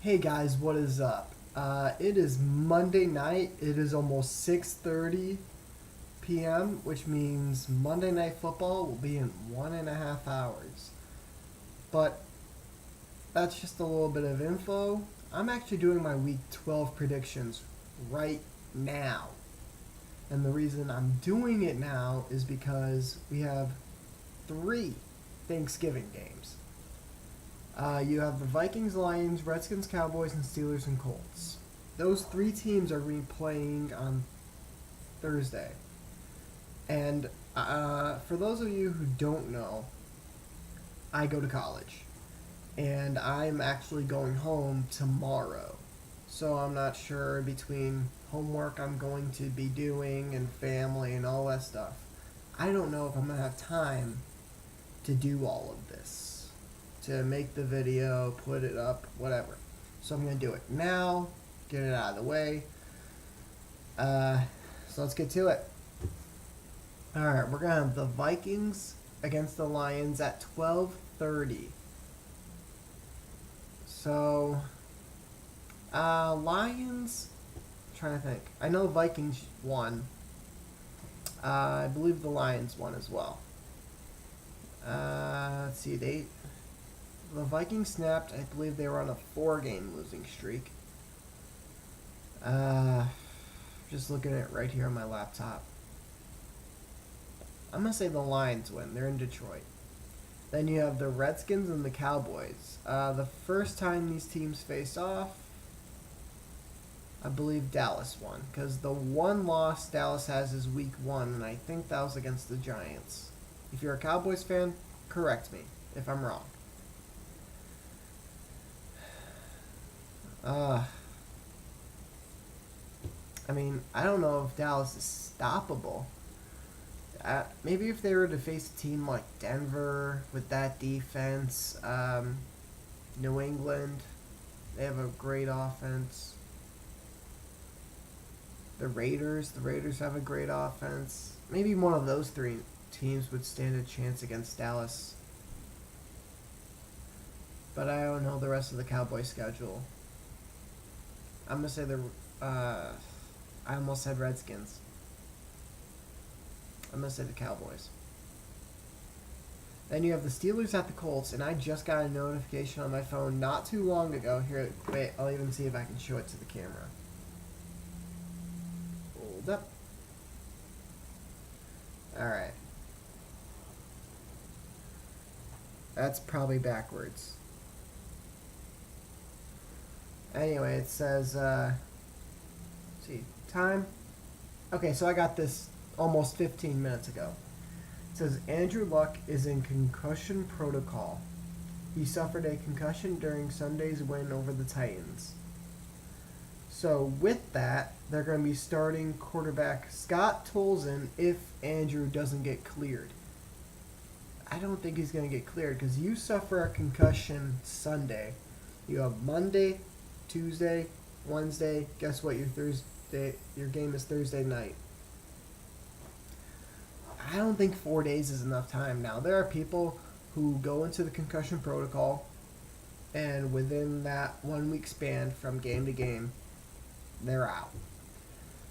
Hey guys, what is up? It is Monday night. It is almost 6:30 p.m., which means Monday Night Football will be in 1.5 hours. But that's just a little bit of info. I'm actually doing my Week 12 predictions right now. And the reason I'm doing it now is because we have three Thanksgiving games. You have the Vikings, Lions, Redskins, Cowboys, and Steelers and Colts. Those three teams are replaying on Thursday. And for those of you who don't know, I go to college. And I'm actually going home tomorrow. So I'm not sure between homework I'm going to be doing and family and all that stuff. I don't know if I'm going to have time to do all of this, to make the video, put it up, whatever. So I'm going to do it now, get it out of the way. So let's get to it. Alright, we're going to have the Vikings against the Lions at 12:30. So, Lions, I'm trying to think. I know Vikings won. I believe the Lions won as well. Let's see, the Vikings snapped. I believe they were on a 4-game losing streak. Just looking at it right here on my laptop. I'm gonna say the Lions win. They're in Detroit. Then you have the Redskins and the Cowboys. The first time these teams faced off, I believe Dallas won. Because the one loss Dallas has is week 1, and I think that was against the Giants. If you're a Cowboys fan, correct me if I'm wrong. I mean, I don't know if Dallas is stoppable. Maybe if they were to face a team like Denver with that defense, New England, they have a great offense. The Raiders have a great offense. Maybe one of those three teams would stand a chance against Dallas. But I don't know the rest of the Cowboys schedule. I'm going to say I almost said Redskins. I'm going to say the Cowboys. Then you have the Steelers at the Colts, and I just got a notification on my phone not too long ago. Here, wait, I'll even see if I can show it to the camera. Hold up. Alright. That's probably backwards. Anyway, it says, let's see, time. Okay, so I got this almost 15 minutes ago. It says Andrew Luck is in concussion protocol. He suffered a concussion during Sunday's win over the Titans. So with that, they're going to be starting quarterback Scott Tolzien if Andrew doesn't get cleared. I don't think he's going to get cleared because you suffer a concussion Sunday. You have Monday, Tuesday, Wednesday. Guess what? Your game is Thursday night. I don't think 4 days is enough time. Now, there are people who go into the concussion protocol, and within that 1 week span from game to game, they're out.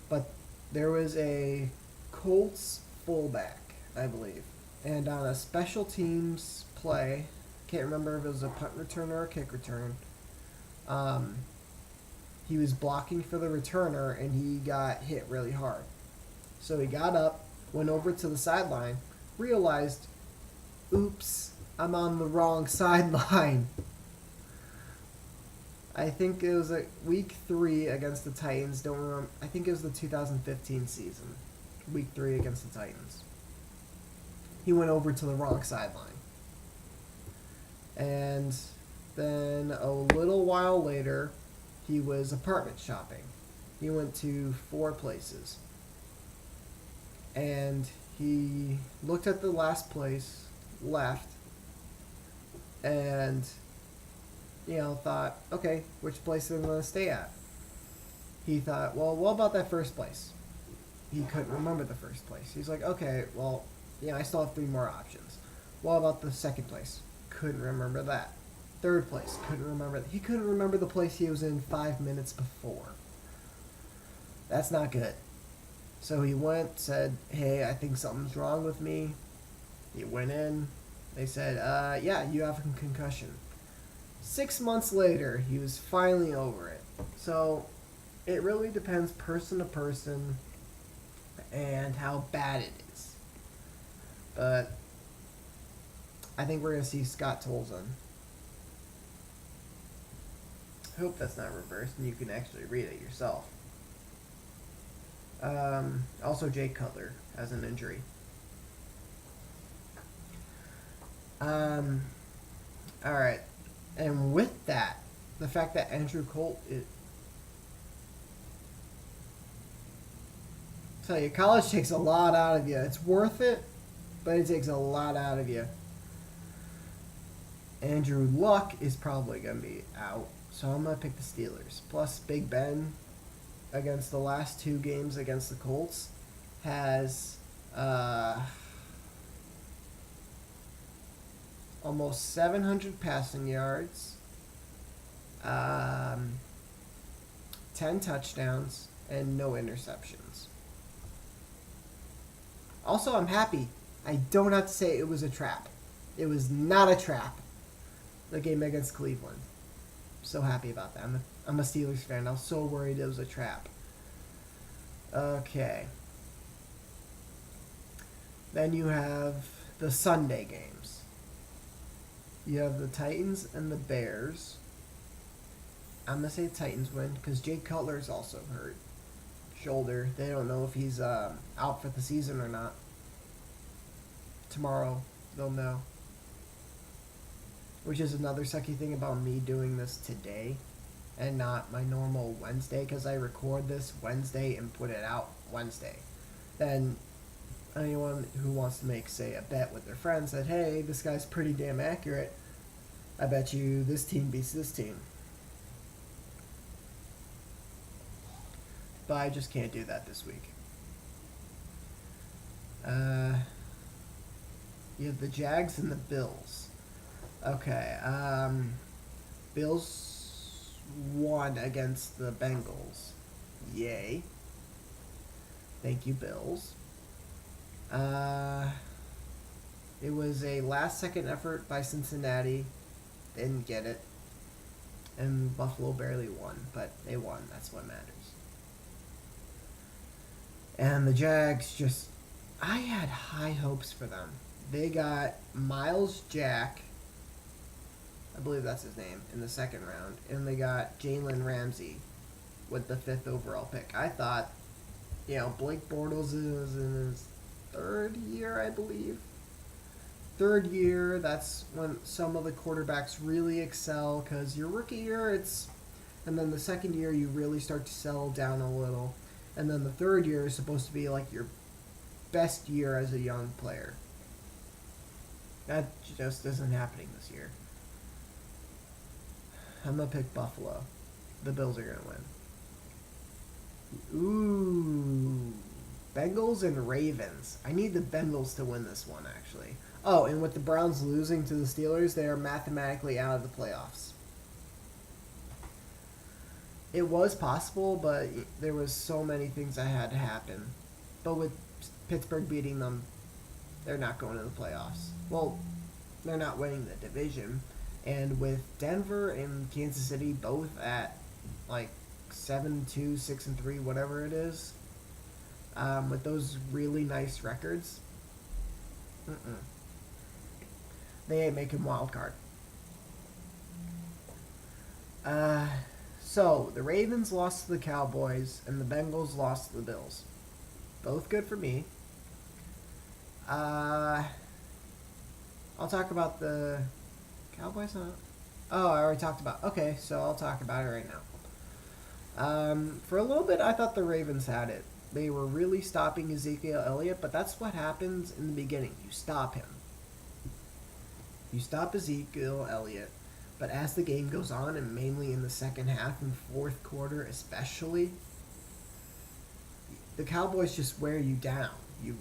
But there was a Colts fullback, I believe, and on a special teams play, can't remember if it was a punt return or a kick return, he was blocking for the returner, and he got hit really hard. So he got up, went over to the sideline, realized, oops, I'm on the wrong sideline. I think it was week 3 against the Titans. Don't remember. I think it was the 2015 season. Week 3 against the Titans. He went over to the wrong sideline. And then a little while later, he was apartment shopping. He went to 4 places. And he looked at the last place, left, and, thought, okay, which place am I going to stay at? He thought, well, what about that first place? He couldn't remember the first place. He's like, okay, I still have 3 more options. What about the second place? Couldn't remember that. Third place. Couldn't remember. He couldn't remember the place he was in 5 minutes before. That's not good. So he went, said, hey, I think something's wrong with me. He went in. They said, yeah, you have a concussion. 6 months later, he was finally over it. So it really depends person to person and how bad it is. But I think we're going to see Scott Tolzien. I hope that's not reversed and you can actually read it yourself. Also, Jake Cutler has an injury. Alright. And with that, the fact that Andrew Colt is... I tell you, college takes a lot out of you. It's worth it, but it takes a lot out of you. Andrew Luck is probably going to be out, so I'm going to pick the Steelers. Plus, Big Ben, against the last 2 games against the Colts, has almost 700 passing yards, 10 touchdowns, and no interceptions. Also, I'm happy. I don't have to say it was a trap. It was not a trap. The game against Cleveland. So happy about that. I'm a Steelers fan. I was so worried it was a trap. Okay. Then you have the Sunday games. You have the Titans and the Bears. I'm going to say Titans win because Jake Cutler is also hurt. Shoulder. They don't know if he's out for the season or not. Tomorrow, they'll know. Which is another sucky thing about me doing this today and not my normal Wednesday, because I record this Wednesday and put it out Wednesday. Then anyone who wants to make, say, a bet with their friends that, hey, this guy's pretty damn accurate, I bet you this team beats this team. But I just can't do that this week. You have the Jags and the Bills. Okay, Bills won against the Bengals. Yay. Thank you, Bills. It was a last-second effort by Cincinnati. Didn't get it. And Buffalo barely won, but they won. That's what matters. And the Jags just... I had high hopes for them. They got Miles Jack... I believe that's his name, in the second round. And they got Jalen Ramsey with the 5th overall pick. I thought, Blake Bortles is in his 3rd year, I believe. 3rd year, that's when some of the quarterbacks really excel, because your rookie year, and then the 2nd year, you really start to settle down a little. And then the 3rd year is supposed to be like your best year as a young player. That just isn't happening this year. I'm going to pick Buffalo. The Bills are going to win. Ooh. Bengals and Ravens. I need the Bengals to win this one, actually. Oh, and with the Browns losing to the Steelers, they are mathematically out of the playoffs. It was possible, but there was so many things that had to happen. But with Pittsburgh beating them, they're not going to the playoffs. Well, they're not winning the division. And with Denver and Kansas City both at like 7-2, 6-3, whatever it is, with those really nice records, they ain't making wild card. So the Ravens lost to the Cowboys and the Bengals lost to the Bills. Both good for me. I'll talk about the Cowboys. Oh, I already talked about. Okay, so I'll talk about it right now. For a little bit, I thought the Ravens had it. They were really stopping Ezekiel Elliott, but that's what happens in the beginning. You stop him. You stop Ezekiel Elliott, but as the game goes on, and mainly in the second half and 4th quarter especially, the Cowboys just wear you down. You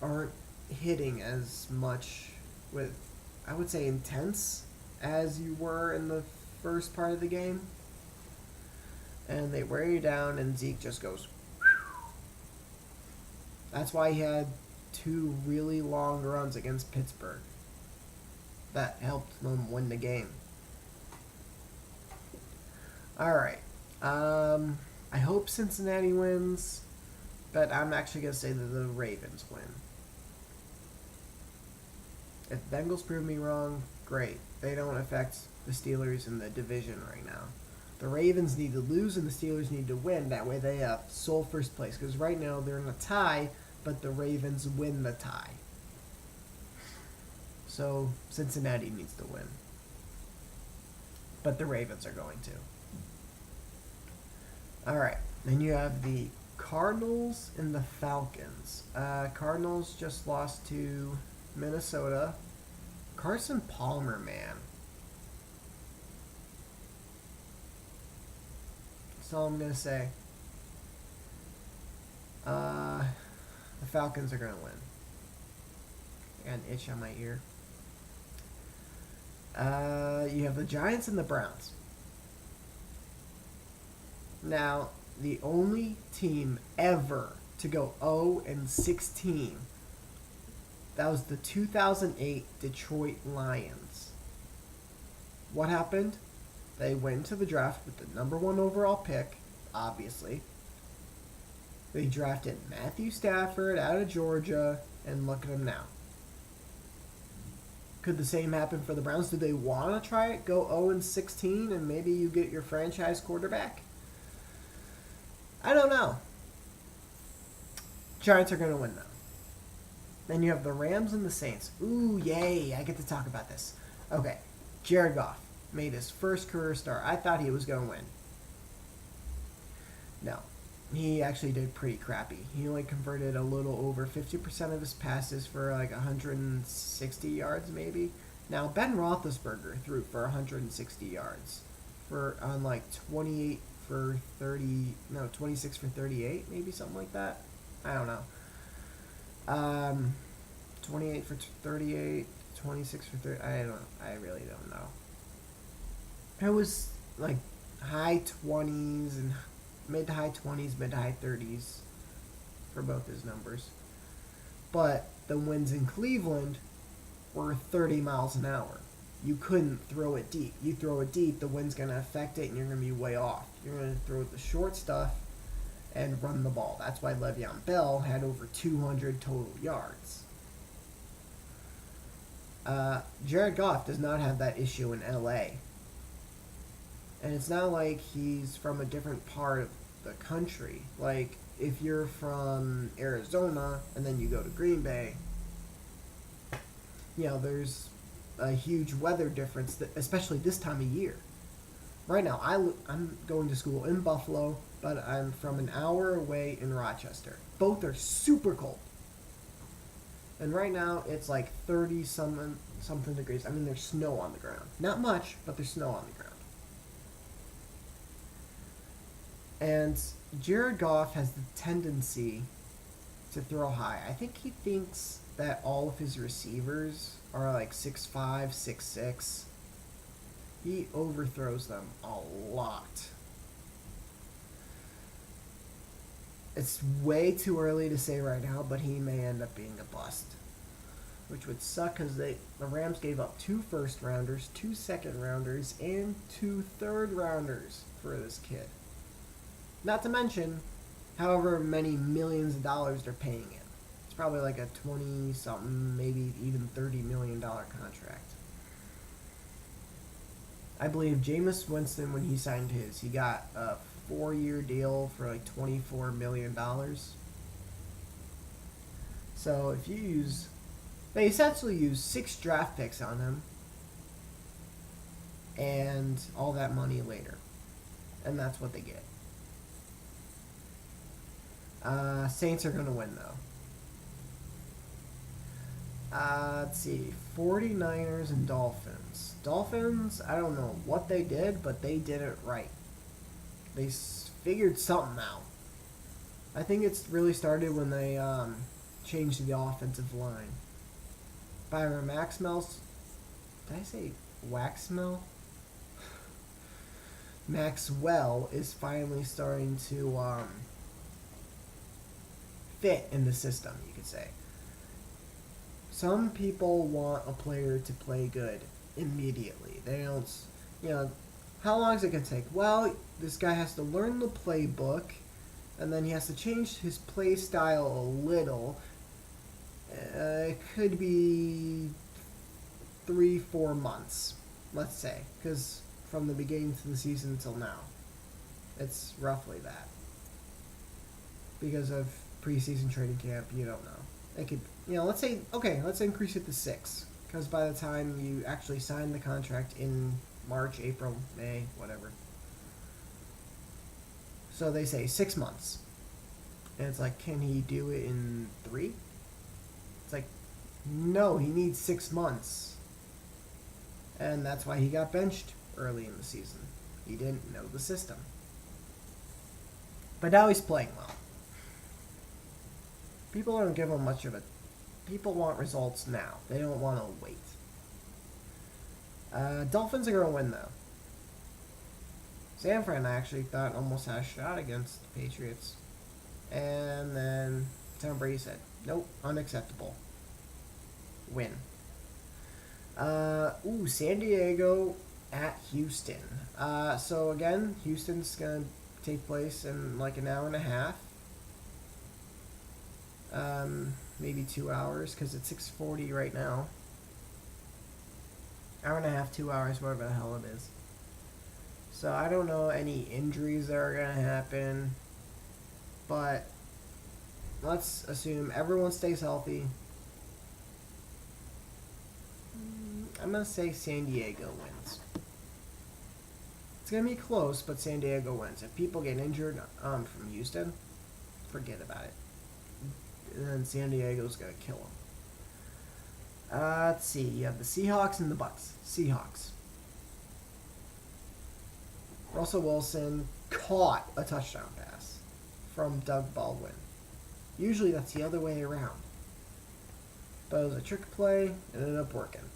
aren't hitting as much with, I would say, intense as you were in the first part of the game. And they wear you down, and Zeke just goes. That's why he had 2 really long runs against Pittsburgh. That helped them win the game. Alright. I hope Cincinnati wins, but I'm actually going to say that the Ravens win. If Bengals prove me wrong, great. They don't affect the Steelers in the division right now. The Ravens need to lose and the Steelers need to win. That way they have sole first place. Because right now they're in a tie, but the Ravens win the tie. So Cincinnati needs to win. But the Ravens are going to. Alright. Then you have the Cardinals and the Falcons. Cardinals just lost to Minnesota. Carson Palmer, man. That's all I'm going to say. The Falcons are going to win. I got an itch on my ear. You have the Giants and the Browns. Now, the only team ever to go 0-16, that was the 2008 Detroit Lions. What happened? They went into the draft with the number 1 overall pick, obviously. They drafted Matthew Stafford out of Georgia, and look at them now. Could the same happen for the Browns? Do they want to try it? Go 0-16 and maybe you get your franchise quarterback? I don't know. Giants are going to win, though. Then you have the Rams and the Saints. Ooh, yay. I get to talk about this. Okay. Jared Goff made his first career start. I thought he was going to win. No. He actually did pretty crappy. He only converted a little over 50% of his passes for like 160 yards, maybe. Now, Ben Roethlisberger threw for 160 yards on like 26 for 38, maybe something like that. I don't know. 28 for 38, 26 for 30. I really don't know. It was like high 20s and mid to high 20s, mid to high 30s for both his numbers. But the winds in Cleveland were 30 miles an hour. You couldn't throw it deep. You throw it deep, the wind's going to affect it, and you're going to be way off. You're going to throw the short stuff and run the ball. That's why Le'Veon Bell had over 200 total yards. Jared Goff does not have that issue in L.A. And it's not like he's from a different part of the country. Like, if you're from Arizona and then you go to Green Bay, there's a huge weather difference, especially this time of year. Right now, I'm going to school in Buffalo, but I'm from an hour away in Rochester. Both are super cold. And right now, it's like 30-something degrees. I mean, there's snow on the ground. Not much, but there's snow on the ground. And Jared Goff has the tendency to throw high. I think he thinks that all of his receivers are like 6'5", 6'6". He overthrows them a lot. It's way too early to say right now, but he may end up being a bust. Which would suck because the Rams gave up 2 first-rounders, 2 second-rounders, and 2 third-rounders for this kid. Not to mention, however many millions of dollars they're paying him. It's probably like a 20-something, maybe even $30 million contract. I believe Jameis Winston, when he signed his, he got a 4-year deal for like $24 million. So if you use... They essentially use 6 draft picks on him and all that money later. And that's what they get. Saints are going to win, though. Let's see. 49ers and Dolphins. Dolphins, I don't know what they did, but they did it right. They figured something out. I think it's really started when they changed the offensive line. Byron Maxwell. Did I say Waxmill? Maxwell is finally starting to fit in the system, you could say. Some people want a player to play good immediately. They don't, you know, how long is it going to take? Well, this guy has to learn the playbook, and then he has to change his play style a little. It could be 3-4 months, let's say, because from the beginning to the season until now, it's roughly that. Because of preseason training camp, you don't know. It could, let's say, okay, let's increase it to 6, because by the time you actually sign the contract in March, April, May, whatever. So they say 6 months. And it's like, can he do it in 3? It's like, no, he needs 6 months. And that's why he got benched early in the season. He didn't know the system. But now he's playing well. People don't give him much of a... People want results now. They don't want to wait. Dolphins are going to win, though. San Fran, I actually thought, almost had a shot against the Patriots. And then Tom Brady said, nope, unacceptable. Win. San Diego at Houston. So again, Houston's going to take place in like an hour and a half. Maybe 2 hours, because it's 6:40 right now. Hour and a half, 2 hours, whatever the hell it is. So I don't know any injuries that are going to happen. But let's assume everyone stays healthy. I'm going to say San Diego wins. It's going to be close, but San Diego wins. If people get injured from Houston, forget about it. And then San Diego's going to kill them. Let's see. You have the Seahawks and the Bucks. Seahawks. Russell Wilson caught a touchdown pass from Doug Baldwin. Usually that's the other way around. But it was a trick play. It ended up working.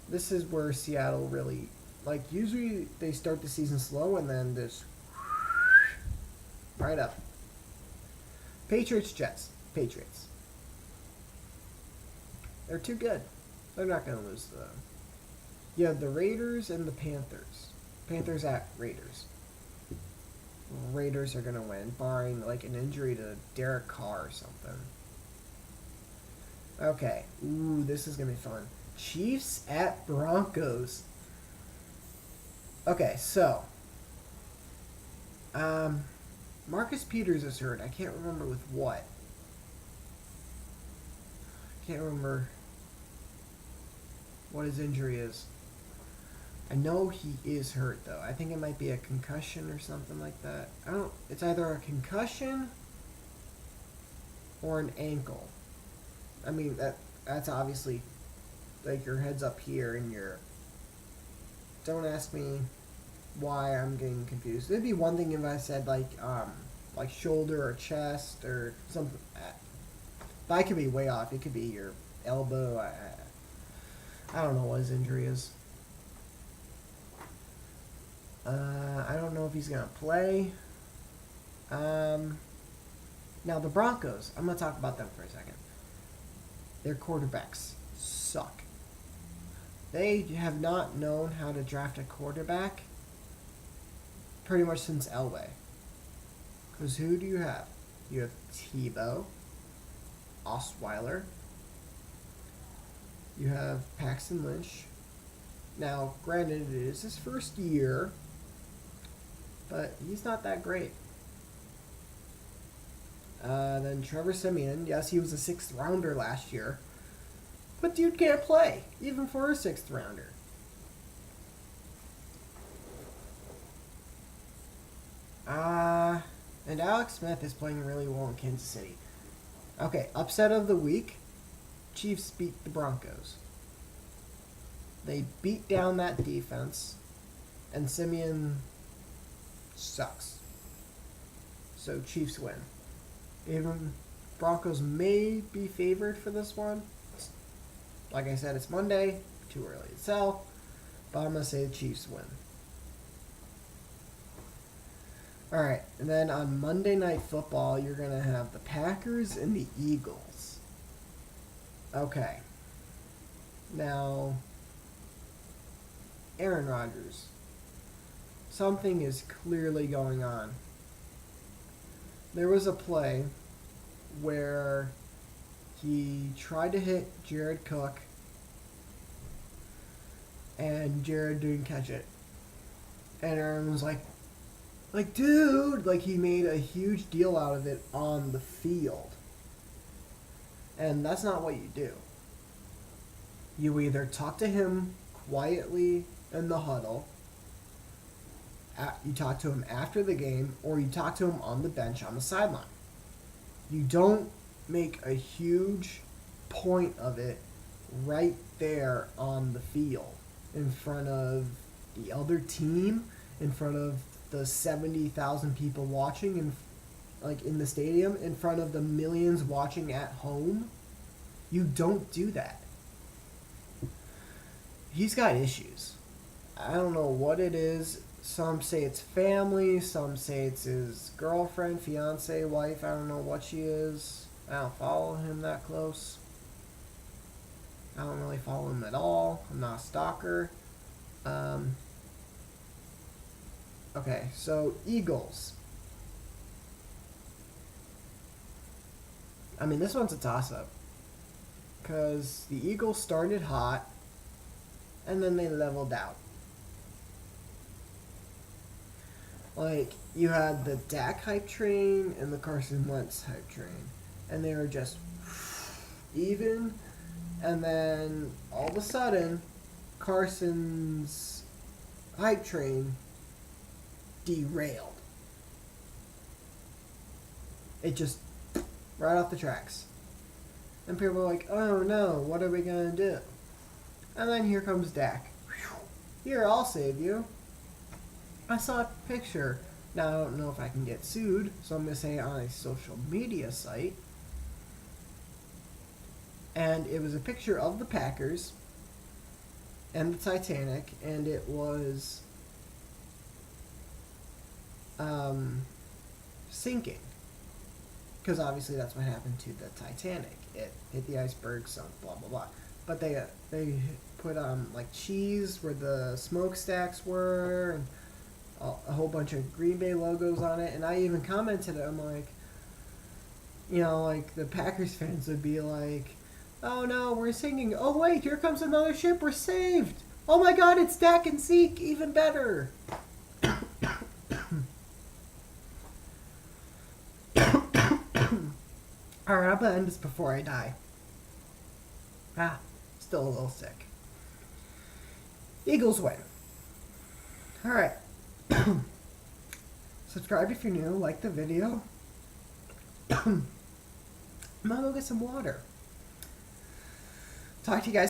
This is where Seattle really... Like, usually they start the season slow and then just... right up. Patriots, Jets. Patriots. They're too good. They're not going to lose to them. You have the Raiders and the Panthers. Panthers at Raiders. Raiders are going to win, barring like an injury to Derek Carr or something. Okay. Ooh, this is going to be fun. Chiefs at Broncos. Okay, so. Marcus Peters is hurt. I can't remember with what. I can't remember what his injury is. I know he is hurt, though. I think it might be a concussion or something like that. It's either a concussion or an ankle. I mean, that's obviously, like, your head's up here and you're... Don't ask me why I'm getting confused. It'd be one thing if I said, like shoulder or chest or something. But I could be way off. It could be your elbow. I don't know what his injury is. I don't know if he's going to play. Now, the Broncos. I'm going to talk about them for a second. Their quarterbacks suck. They have not known how to draft a quarterback pretty much since Elway. Because who do you have? You have Tebow, Osweiler. You have Paxton Lynch. Now, granted, it is his first year, but he's not that great. Then Trevor Siemian. Yes, he was a 6th rounder last year. But dude can't play, even for a 6th rounder. And Alex Smith is playing really well in Kansas City. Okay, upset of the week. Chiefs beat the Broncos. They beat down that defense, and Siemian sucks. So Chiefs win. Even Broncos may be favored for this one. Like I said, it's Monday. too early to tell. But I'm going to say the Chiefs win. Alright, and then on Monday Night Football, you're going to have the Packers and the Eagles. Okay. Now, Aaron Rodgers. Something is clearly going on. There was a play where he tried to hit Jared Cook, and Jared didn't catch it. And Aaron was like, dude, like he made a huge deal out of it on the field. And that's not what you do. You either talk to him quietly in the huddle, you talk to him after the game, or you talk to him on the bench on the sideline. You don't make a huge point of it right there on the field in front of the other team, in front of the 70,000 people watching in the stadium, in front of the millions watching at home. You don't do that. He's got issues. I don't know what it is. Some say it's family, some say it's his girlfriend, fiance, wife. I don't know what she is. I don't follow him that close. I don't really follow him at all. I'm not a stalker. Okay, so Eagles. I mean, this one's a toss-up. Because the Eagles started hot, and then they leveled out. Like, you had the Dak hype train and the Carson Wentz hype train. And they were just even. And then, all of a sudden, Carson's hype train derailed. It just, right off the tracks. And people were like, oh no, what are we going to do? And then here comes Dak. Here, I'll save you. I saw a picture. Now, I don't know if I can get sued, so I'm going to say on a social media site. And it was a picture of the Packers and the Titanic, and it was sinking. Because obviously that's what happened to the Titanic. It hit the iceberg, so blah, blah, blah. But they put like cheese where the smokestacks were, and a whole bunch of Green Bay logos on it. And I even commented, I'm like, like the Packers fans would be like, oh no, we're sinking. Oh wait, here comes another ship. We're saved. Oh my god, it's Dak and Zeke. Even better. Alright, I'm gonna end this before I die. Still a little sick. Eagles win. Alright. Subscribe if you're new. Like the video. I'm gonna go get some water. Talk to you guys.